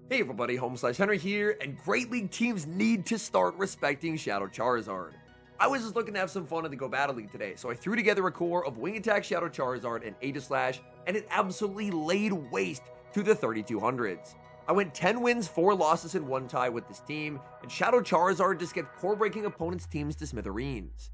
Hey everybody, HomeSliceHenry here, and Great League teams need to start respecting Shadow Charizard. I was just looking to have some fun in the Go Battle League today, so I threw together a core of Wing Attack Shadow Charizard and Aegislash, and it absolutely laid waste to the 3200s. I went 10 wins, 4 losses, and 1 tie with this team, and Shadow Charizard just kept core-breaking opponents' teams to smithereens.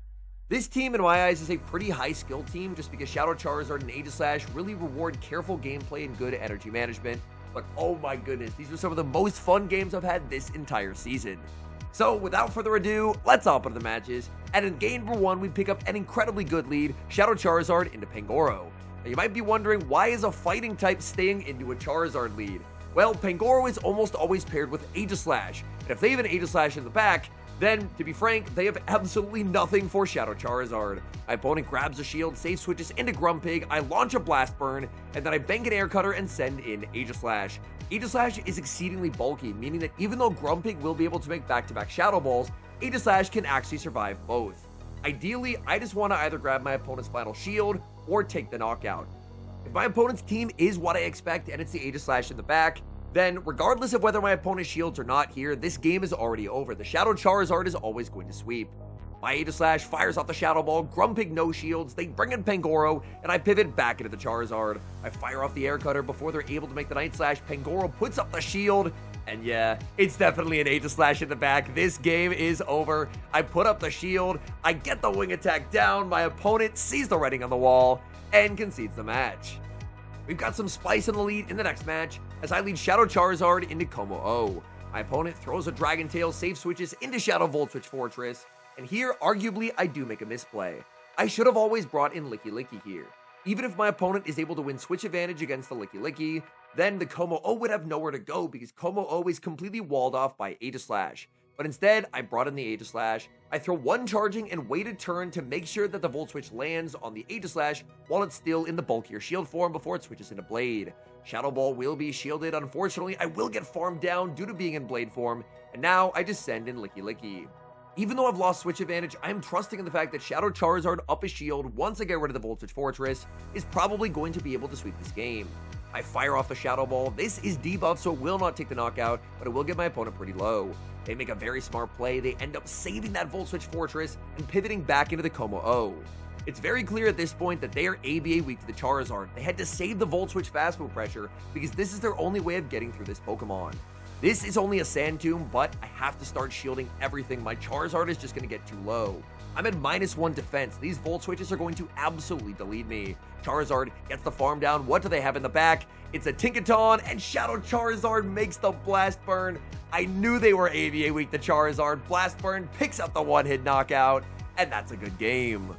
This team, in my eyes, is a pretty high-skill team just because Shadow Charizard and Aegislash really reward careful gameplay and good energy management. But oh my goodness, these are some of the most fun games I've had this entire season. So without further ado, let's hop into the matches. And in game number 1, we pick up an incredibly good lead, Shadow Charizard into Pangoro. Now you might be wondering, why is a fighting type staying into a Charizard lead? Well, Pangoro is almost always paired with Aegislash, and if they have an Aegislash in the back, then, to be frank, they have absolutely nothing for Shadow Charizard. My opponent grabs a shield, safe switches into Grumpig, I launch a Blast Burn, and then I bank an Air Cutter and send in Aegislash. Aegislash is exceedingly bulky, meaning that even though Grumpig will be able to make back-to-back Shadow Balls, Aegislash can actually survive both. Ideally, I just want to either grab my opponent's final shield or take the knockout. If my opponent's team is what I expect and it's the Aegislash in the back, then regardless of whether my opponent's shields are not here, this game is already over. The Shadow Charizard is always going to sweep. My Aegislash fires off the Shadow Ball, Grumpig no shields, they bring in Pangoro, and I pivot back into the Charizard. I fire off the Air Cutter before they're able to make the Night Slash, Pangoro puts up the shield, and yeah, it's definitely an Aegislash in the back. This game is over. I put up the shield, I get the Wing Attack down, my opponent sees the writing on the wall, and concedes the match. We've got some spice in the lead in the next match, as I lead Shadow Charizard into Como-O. My opponent throws a Dragon Tail, safe switches into Shadow Voltage Fortress, and here, arguably, I do make a misplay. I should have always brought in Licky here. Even if my opponent is able to win switch advantage against the Licky, then the Como-O would have nowhere to go because Como-O is completely walled off by Aegislash. But instead, I brought in the Aegislash, I throw one charging and wait a turn to make sure that the Volt Switch lands on the Aegislash while it's still in the bulkier shield form before it switches into Blade. Shadow Ball will be shielded. Unfortunately, I will get farmed down due to being in Blade form, and now I just send in Licky. Even though I've lost switch advantage, I am trusting in the fact that Shadow Charizard up his shield once I get rid of the Volt Switch Fortress is probably going to be able to sweep this game. I fire off the Shadow Ball. This is debuffed, so it will not take the knockout, but it will get my opponent pretty low. They make a very smart play. They end up saving that Volt Switch Fortress and pivoting back into the Como-O. It's very clear at this point that they are ABA weak to the Charizard. They had to save the Volt Switch fast move pressure because this is their only way of getting through this Pokemon. This is only a Sand Tomb, but I have to start shielding everything. My Charizard is just going to get too low. I'm at -1 defense. These Volt Switches are going to absolutely delete me. Charizard gets the farm down. What do they have in the back? It's a Tinkaton, and Shadow Charizard makes the Blast Burn. I knew they were ABA weak to Charizard. Blast Burn picks up the one-hit knockout, and that's a good game.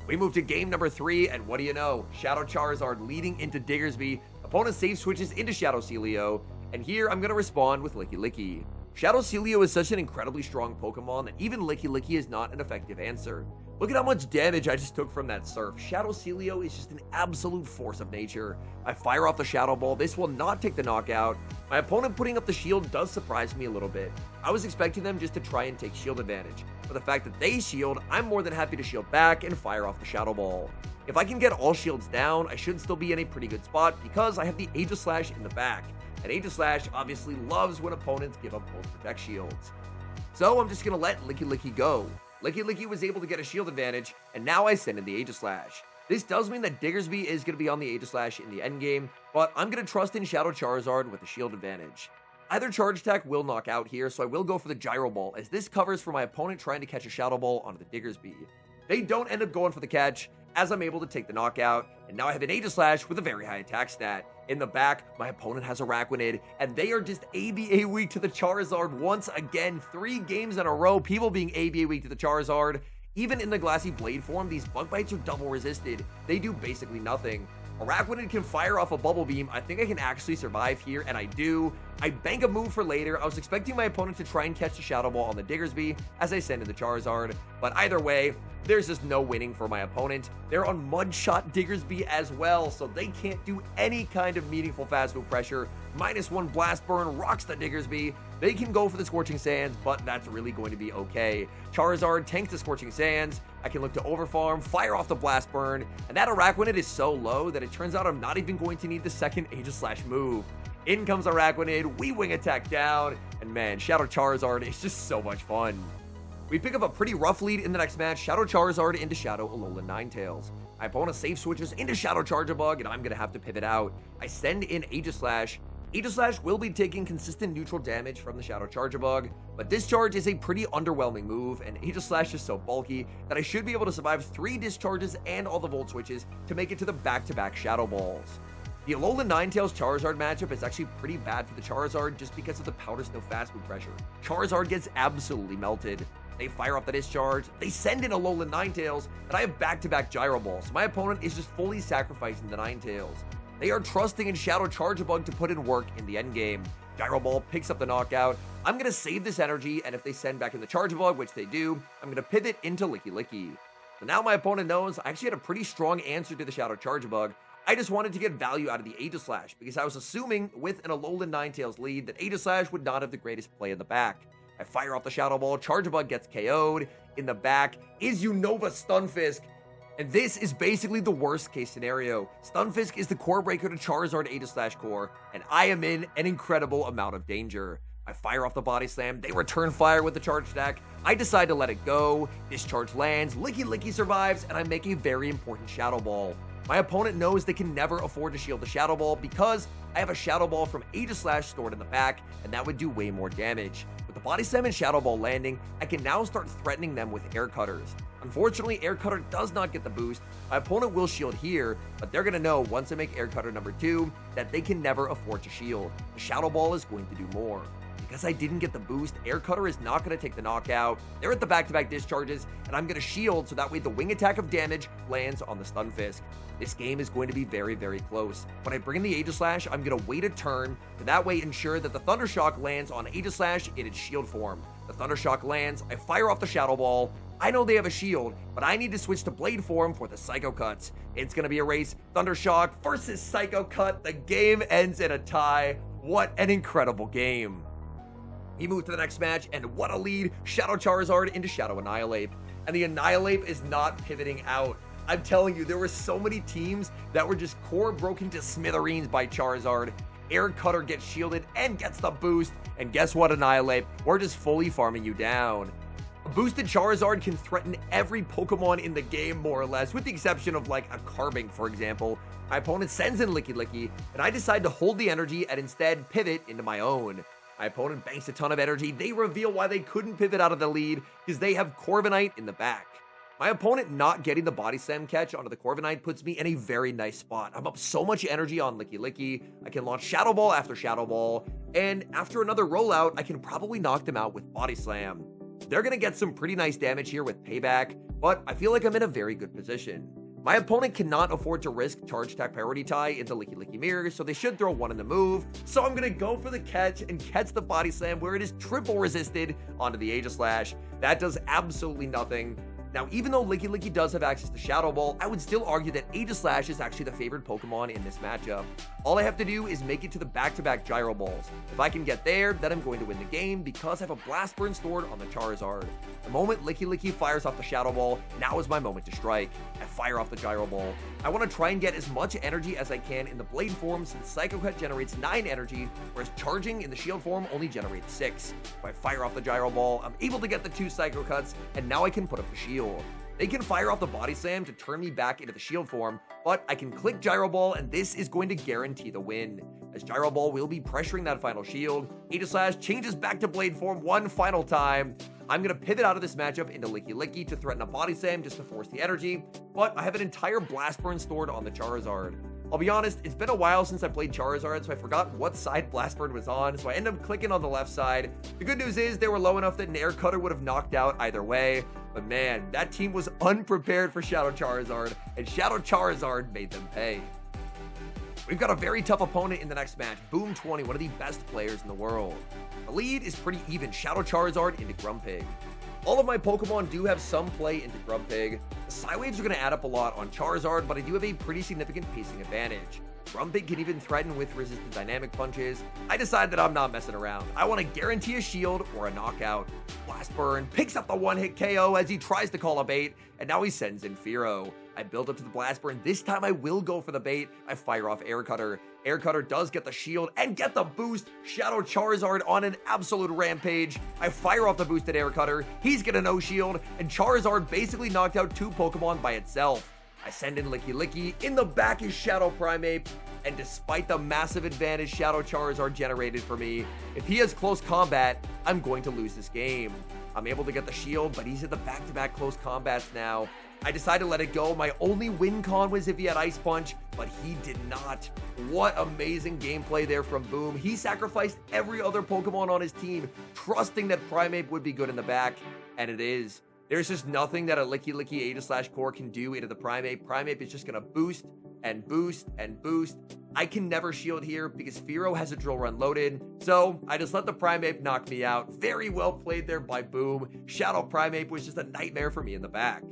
We move to game number 3, and what do you know? Shadow Charizard leading into Diggersby. Opponent safe switches into Shadow Celio, and here I'm going to respond with Licky. Shadow Celio is such an incredibly strong Pokemon that even Licky is not an effective answer. Look at how much damage I just took from that Surf. Shadow Celio is just an absolute force of nature. I fire off the Shadow Ball. This will not take the knockout. My opponent putting up the shield does surprise me a little bit. I was expecting them just to try and take shield advantage. But the fact that they shield, I'm more than happy to shield back and fire off the Shadow Ball. If I can get all shields down, I should still be in a pretty good spot because I have the Aegislash in the back. And Aegislash obviously loves when opponents give up both Protect shields. So I'm just going to let Licky go. Licky was able to get a shield advantage, and now I send in the Aegislash. This does mean that Diggersby is going to be on the Aegislash in the endgame, but I'm going to trust in Shadow Charizard with a shield advantage. Either Charge Attack will knock out here, so I will go for the Gyro Ball, as this covers for my opponent trying to catch a Shadow Ball onto the Diggersby. They don't end up going for the catch, as I'm able to take the knockout, and now I have an Aegislash with a very high attack stat. In the back, my opponent has a Araquanid, and they are just ABA weak to the Charizard once again. 3 games in a row, people being ABA weak to the Charizard. Even in the Glassy Blade form, these Bug Bites are double resisted. They do basically nothing. Araquanid can fire off a Bubble Beam. I think I can actually survive here, and I do. I bank a move for later. I was expecting my opponent to try and catch the Shadow Ball on the Diggersby as I send in the Charizard, but either way, there's just no winning for my opponent. They're on Mudshot Diggersby as well, so they can't do any kind of meaningful fast move pressure. -1 Blast Burn rocks the Diggersby. They can go for the Scorching Sands, but that's really going to be okay. Charizard tanks the Scorching Sands. I can look to Overfarm, fire off the Blast Burn, and that Araquanid is so low that it turns out I'm not even going to need the second Aegislash move. In comes Araquanid, we wing attack down, and man, Shadow Charizard is just so much fun. We pick up a pretty rough lead in the next match, Shadow Charizard into Shadow Alolan Ninetales. My opponent safe switches into Shadow Charjabug, and I'm going to have to pivot out. I send in Aegislash. Aegislash will be taking consistent neutral damage from the Shadow Charjabug, but Discharge is a pretty underwhelming move, and Aegislash is so bulky that I should be able to survive 3 Discharges and all the Volt Switches to make it to the back-to-back Shadow Balls. The Alolan Ninetales Charizard matchup is actually pretty bad for the Charizard just because of the Powder Snow Fast Move pressure. Charizard gets absolutely melted. They fire off the Discharge, they send in Alolan Ninetales, and I have back-to-back Gyro Balls, so my opponent is just fully sacrificing the Ninetales. They are trusting in Shadow Charjabug to put in work in the endgame. Gyro Ball picks up the knockout. I'm going to save this energy, and if they send back in the Charjabug, which they do, I'm going to pivot into Licky Licky. So now my opponent knows I actually had a pretty strong answer to the Shadow Charjabug. I just wanted to get value out of the Aegislash, because I was assuming with an Alolan Ninetales lead that Aegislash would not have the greatest play in the back. I fire off the Shadow Ball, Charjabug gets KO'd. In the back is Unova Stunfisk, and this is basically the worst case scenario. Stunfisk is the core breaker to Charizard Aegislash core, and I am in an incredible amount of danger. I fire off the Body Slam, they return fire with the Charge Attack. I decide to let it go, Discharge lands, Licky Licky survives, and I make a very important Shadow Ball. My opponent knows they can never afford to shield the Shadow Ball because I have a Shadow Ball from Aegislash stored in the back, and that would do way more damage. With the Body Slam and Shadow Ball landing, I can now start threatening them with Air Cutters. Unfortunately, Air Cutter does not get the boost. My opponent will shield here, but they're going to know once I make Air Cutter number 2 that they can never afford to shield. The Shadow Ball is going to do more. Because I didn't get the boost, Air Cutter is not going to take the knockout. They're at the back-to-back Discharges, and I'm going to shield so that way the wing attack of damage lands on the Stunfisk. This game is going to be very, very close. When I bring in the Aegislash, I'm going to wait a turn to that way ensure that the Thundershock lands on Aegislash in its shield form. The Thundershock lands, I fire off the Shadow Ball. I know they have a shield, but I need to switch to Blade form for the Psycho Cuts. It's going to be a race, Thundershock versus Psycho Cut. The game ends in a tie. What an incredible game. We move to the next match, and what a lead. Shadow Charizard into Shadow Annihilate. And the Annihilate is not pivoting out. I'm telling you, there were so many teams that were just core broken to smithereens by Charizard. Air Cutter gets shielded and gets the boost. And guess what, Annihilate? We're just fully farming you down. A boosted Charizard can threaten every Pokemon in the game, more or less, with the exception of like a Carbink, for example. My opponent sends in Licky Licky, and I decide to hold the energy and instead pivot into my own. My opponent banks a ton of energy. They reveal why they couldn't pivot out of the lead because they have Corviknight in the back. My opponent not getting the Body Slam catch onto the Corviknight puts me in a very nice spot. I'm up so much energy on Licky Licky. I can launch Shadow Ball after Shadow Ball, and after another rollout, I can probably knock them out with Body Slam. They're going to get some pretty nice damage here with Payback, but I feel like I'm in a very good position. My opponent cannot afford to risk Charge Attack Priority Tie into Licky Licky Mirror, so they should throw one in the move. So I'm going to go for the catch and catch the Body Slam where it is triple resisted onto the Aegislash. That does absolutely nothing. Now, even though Licky Licky does have access to Shadow Ball, I would still argue that Aegislash is actually the favored Pokemon in this matchup. All I have to do is make it to the back-to-back Gyro Balls. If I can get there, then I'm going to win the game because I have a Blast Burn stored on the Charizard. The moment Licky Licky fires off the Shadow Ball, now is my moment to strike. I fire off the Gyro Ball. I want to try and get as much energy as I can in the Blade form since Psycho Cut generates 9 energy, whereas charging in the Shield form only generates 6. If I fire off the Gyro Ball, I'm able to get the 2 Psycho Cuts, and now I can put up the Shield. They can fire off the Body Slam to turn me back into the Shield form, but I can click Gyro Ball, and this is going to guarantee the win. As Gyro Ball will be pressuring that final shield, Aegislash changes back to Blade form one final time. I'm going to pivot out of this matchup into Licky Licky to threaten a Body Slam just to force the energy, but I have an entire Blast Burn stored on the Charizard. I'll be honest, it's been a while since I played Charizard, so I forgot what side Blast Burn was on, so I ended up clicking on the left side. The good news is they were low enough that an Air Cutter would have knocked out either way, but man, that team was unprepared for Shadow Charizard, and Shadow Charizard made them pay. We've got a very tough opponent in the next match, Boom20, one of the best players in the world. The lead is pretty even, Shadow Charizard into Grumpig. All of my Pokemon do have some play into Grumpig. The Psywaves are going to add up a lot on Charizard, but I do have a pretty significant pacing advantage. Trumpet can even threaten with resistant dynamic punches, I decide that I'm not messing around. I want to guarantee a shield or a knockout. Blast Burn picks up the one-hit KO as he tries to call a bait, and now he sends in Fearow. I build up to the Blast Burn. This time I will go for the bait. I fire off Air Cutter. Air Cutter does get the shield and get the boost. Shadow Charizard on an absolute rampage. I fire off the boosted Air Cutter. He's gonna no shield, and Charizard basically knocked out 2 Pokemon by itself. I send in Licky Licky. In the back is Shadow Primeape. And despite the massive advantage Shadow Charizard generated for me, if he has close combat, I'm going to lose this game. I'm able to get the shield, but he's at the back-to-back close combats now. I decided to let it go. My only win con was if he had Ice Punch, but he did not. What amazing gameplay there from Boom. He sacrificed every other Pokemon on his team, trusting that Primeape would be good in the back, and it is. There's just nothing that a Licky Licky Aegislash Core can do into the Primeape. Primeape is just going to boost and boost and boost. I can never shield here because Fearow has a Drill Run loaded, so I just let the Primeape knock me out. Very well played there by Boom. Shadow Primeape was just a nightmare for me in the back.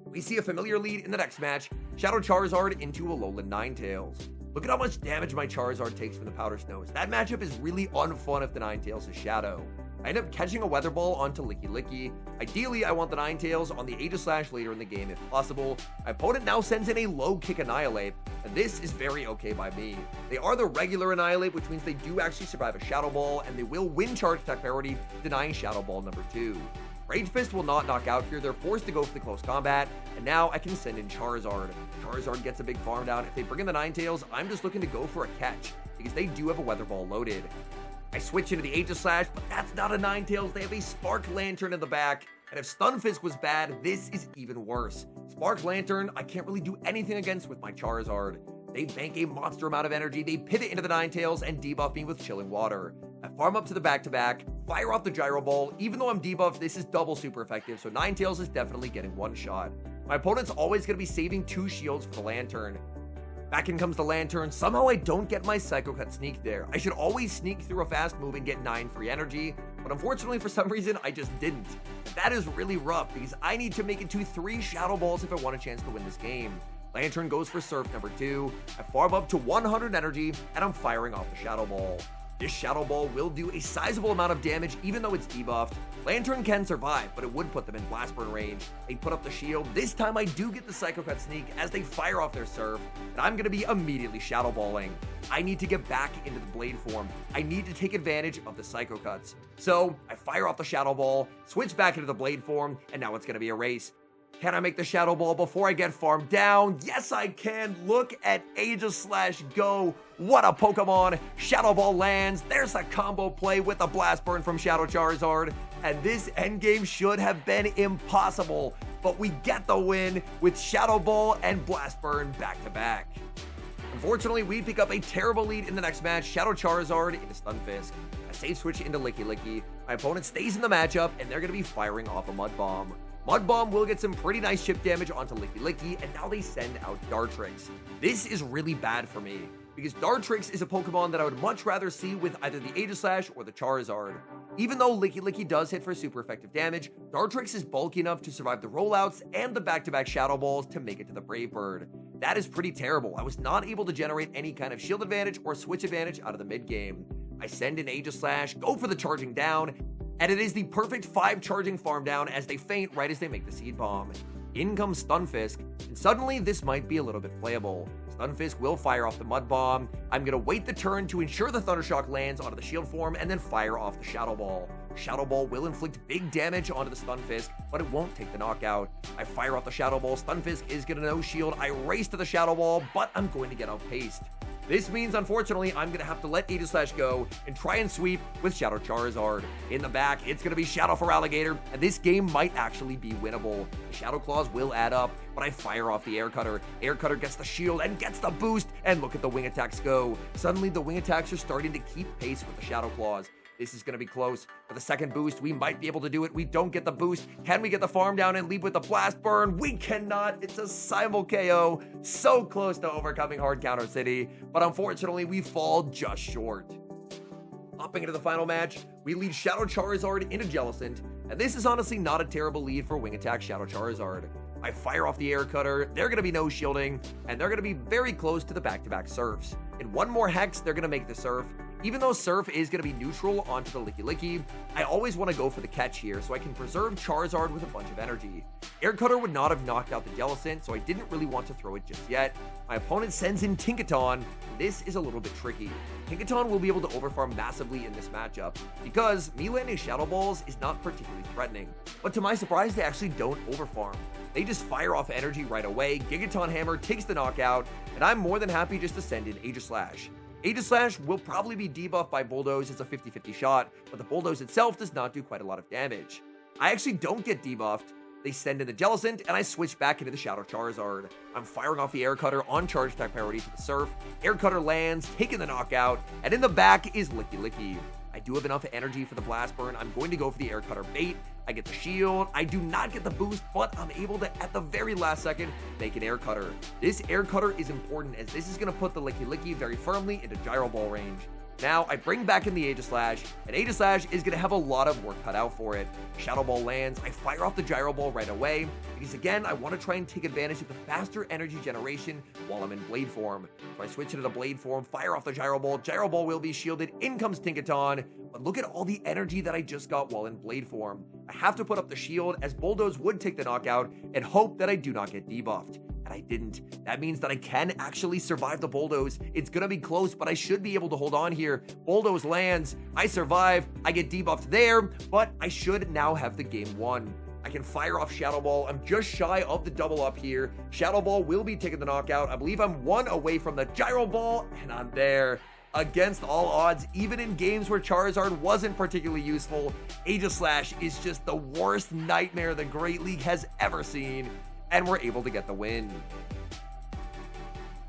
We see a familiar lead in the next match, Shadow Charizard into Alolan Ninetales. Look at how much damage my Charizard takes from the Powder Snows. That matchup is really unfun if the Ninetales is Shadow. I end up catching a Weather Ball onto Licky Licky. Ideally, I want the Ninetales on the Aegislash later in the game if possible. My opponent now sends in a Low Kick Annihilate, and this is very okay by me. They are the regular Annihilate, which means they do actually survive a Shadow Ball, and they will win Charge Attack priority, denying Shadow Ball number 2. Rage Fist will not knock out here. They're forced to go for the close combat, and now I can send in Charizard. Charizard gets a big farm down. If they bring in the Ninetales, I'm just looking to go for a catch, because they do have a Weather Ball loaded. I switch into the Aegislash, but that's not a Ninetales. They have a Spark Lantern in the back, and if Stunfisk was bad, this is even worse. Spark Lantern, I can't really do anything against with my Charizard. They bank a monster amount of energy, they pivot into the Ninetales, and debuff me with Chilling Water. I farm up to the back-to-back, fire off the Gyro Ball. Even though I'm debuffed, this is double super effective, so Ninetales is definitely getting one shot. My opponent's always going to be saving 2 shields for the Lantern. Back in comes the Lantern. Somehow I don't get my Psycho Cut sneak there. I should always sneak through a fast move and get 9 free energy, but unfortunately for some reason I just didn't. That is really rough because I need to make it to 3 Shadow Balls if I want a chance to win this game. Lantern goes for Surf number 2. I farm up to 100 energy and I'm firing off the Shadow Ball. This Shadow Ball will do a sizable amount of damage even though it's debuffed. Lantern can survive, but it would put them in Blast Burn range. They put up the shield. This time I do get the Psycho Cut sneak as they fire off their Surf, and I'm going to be immediately Shadow Balling. I need to get back into the Blade form. I need to take advantage of the Psycho Cuts. So I fire off the Shadow Ball, switch back into the Blade form, and now it's going to be a race. Can I make the Shadow Ball before I get farmed down? Yes, I can. Look at Aegislash go. What a Pokemon. Shadow Ball lands. There's a combo play with a Blast Burn from Shadow Charizard. And this endgame should have been impossible. But we get the win with Shadow Ball and Blast Burn back to back. Unfortunately, we pick up a terrible lead in the next match. Shadow Charizard into Stunfisk. I save switch into Licky Licky. My opponent stays in the matchup, and they're going to be firing off a Mud Bomb. Mud Bomb will get some pretty nice chip damage onto Licky Licky, and now they send out Dartrix. This is really bad for me, because Dartrix is a Pokemon that I would much rather see with either the Aegislash or the Charizard. Even though Licky Licky does hit for super effective damage, Dartrix is bulky enough to survive the rollouts and the back-to-back Shadow Balls to make it to the Brave Bird. That is pretty terrible. I was not able to generate any kind of shield advantage or switch advantage out of the mid-game. I send in Aegislash, go for the charging down, and it is the perfect 5 charging farm down as they faint right as they make the Seed Bomb. In comes Stunfisk, and suddenly this might be a little bit playable. Stunfisk will fire off the Mud Bomb. I'm going to wait the turn to ensure the Thundershock lands onto the shield form and then fire off the Shadow Ball. Shadow Ball will inflict big damage onto the Stunfisk, but it won't take the knockout. I fire off the Shadow Ball. Stunfisk is going to no shield. I race to the Shadow Ball, but I'm going to get outpaced. This means, unfortunately, I'm going to have to let Aegislash go and try and sweep with Shadow Charizard. In the back, it's going to be Shadow for Alligator, and this game might actually be winnable. The Shadow Claws will add up, but I fire off the Air Cutter. Air Cutter gets the shield and gets the boost, and look at the wing attacks go. Suddenly, the wing attacks are starting to keep pace with the Shadow Claws. This is going to be close. For the second boost, we might be able to do it. We don't get the boost. Can we get the farm down and lead with the Blast Burn? We cannot. It's a simul KO. So close to overcoming Hard Counter City, but unfortunately, we fall just short. Hopping into the final match, we lead Shadow Charizard into Jellicent, and this is honestly not a terrible lead for Wing Attack Shadow Charizard. I fire off the air cutter, they're going to be no shielding, and they're going to be very close to the back-to-back surfs. In one more hex, they're going to make the surf. Even though surf is going to be neutral onto the Licky Licky, I always want to go for the catch here so I can preserve Charizard with a bunch of energy. Air Cutter would not have knocked out the Jellicent, so I didn't really want to throw it just yet. My opponent sends in Tinkaton. This is a little bit tricky. Tinkaton will be able to overfarm massively in this matchup because me landing Shadow Balls is not particularly threatening. But to my surprise, they actually don't overfarm. They just fire off energy right away, Gigaton Hammer takes the knockout, and I'm more than happy just to send in Aegislash. Aegislash will probably be debuffed by Bulldoze. It's a 50-50 shot, but the Bulldoze itself does not do quite a lot of damage. I actually don't get debuffed. They send in the Jellicent, and I switch back into the Shadow Charizard. I'm firing off the Air Cutter on Charge Attack priority to the Surf. Air Cutter lands, taking the knockout, and in the back is Licky Licky. I do have enough energy for the Blast Burn. I'm going to go for the Air Cutter bait. I get the shield. I do not get the boost, but I'm able to, at the very last second, make an Air Cutter. This Air Cutter is important as this is going to put the Licky Licky very firmly into Gyro Ball range. Now, I bring back in the Aegislash, and Aegislash is going to have a lot of work cut out for it. Shadow Ball lands, I fire off the Gyro Ball right away, because again, I want to try and take advantage of the faster energy generation while I'm in Blade form. So I switch into the Blade form, fire off the Gyro Ball will be shielded, in comes Tinkaton, but look at all the energy that I just got while in Blade form. I have to put up the shield, as Bulldoze would take the knockout, and hope that I do not get debuffed. And I didn't. That means that I can actually survive the Bulldoze. It's gonna be close, but I should be able to hold on here. Bulldoze lands, I survive, I get debuffed there, but I should now have the game won. I can fire off Shadow Ball. I'm just shy of the double up here. Shadow Ball will be taking the knockout. I believe I'm one away from the Gyro Ball, and I'm there. Against all odds, even in games where Charizard wasn't particularly useful, Aegislash is just the worst nightmare the Great League has ever seen, and we're able to get the win.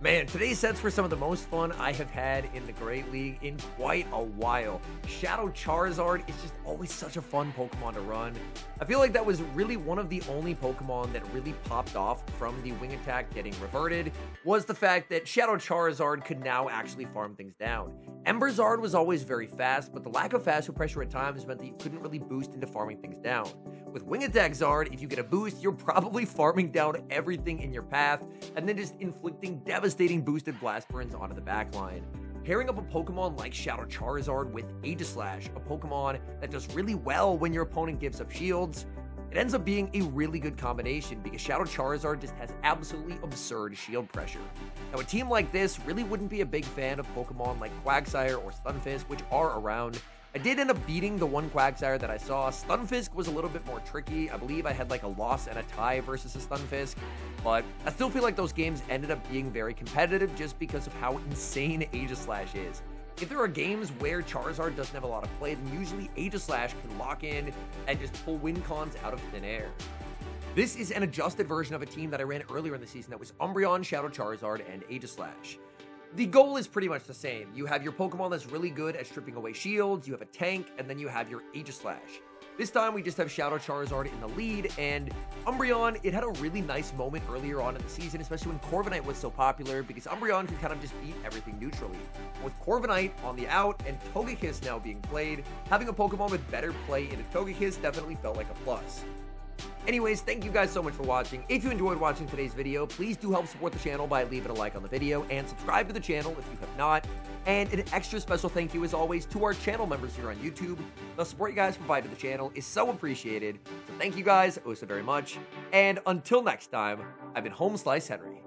Man, today's sets were some of the most fun I have had in the Great League in quite a while. Shadow Charizard is just always such a fun Pokemon to run. I feel like that was really one of the only Pokemon that really popped off from the Wing Attack getting reverted, was the fact that Shadow Charizard could now actually farm things down. Emberzard was always very fast, but the lack of fast food pressure at times meant that you couldn't really boost into farming things down. With Wing Attack Zard, if you get a boost, you're probably farming down everything in your path, and then just inflicting devastating boosted blast burns onto the backline. Pairing up a Pokemon like Shadow Charizard with Aegislash, a Pokemon that does really well when your opponent gives up shields, it ends up being a really good combination because Shadow Charizard just has absolutely absurd shield pressure. Now, a team like this really wouldn't be a big fan of Pokemon like Quagsire or Stunfisk, which are around. I did end up beating the one Quagsire that I saw. Stunfisk was a little bit more tricky. I believe I had like a loss and a tie versus a Stunfisk, but I still feel like those games ended up being very competitive just because of how insane Aegislash is. If there are games where Charizard doesn't have a lot of play, then usually Aegislash can lock in and just pull win cons out of thin air. This is an adjusted version of a team that I ran earlier in the season that was Umbreon, Shadow Charizard, and Aegislash. The goal is pretty much the same. You have your Pokemon that's really good at stripping away shields, you have a tank, and then you have your Aegislash. This time we just have Shadow Charizard in the lead, and Umbreon, it had a really nice moment earlier on in the season, especially when Corviknight was so popular, because Umbreon could kind of just beat everything neutrally. With Corviknight on the out and Togekiss now being played, having a Pokemon with better play into Togekiss definitely felt like a plus. Anyways, thank you guys so much for watching. If you enjoyed watching today's video, please do help support the channel by leaving a like on the video and subscribe to the channel if you have not. And an extra special thank you as always to our channel members here on YouTube. The support you guys provide to the channel is so appreciated. So thank you guys oh so very much. And until next time, I've been HomeSliceHenry.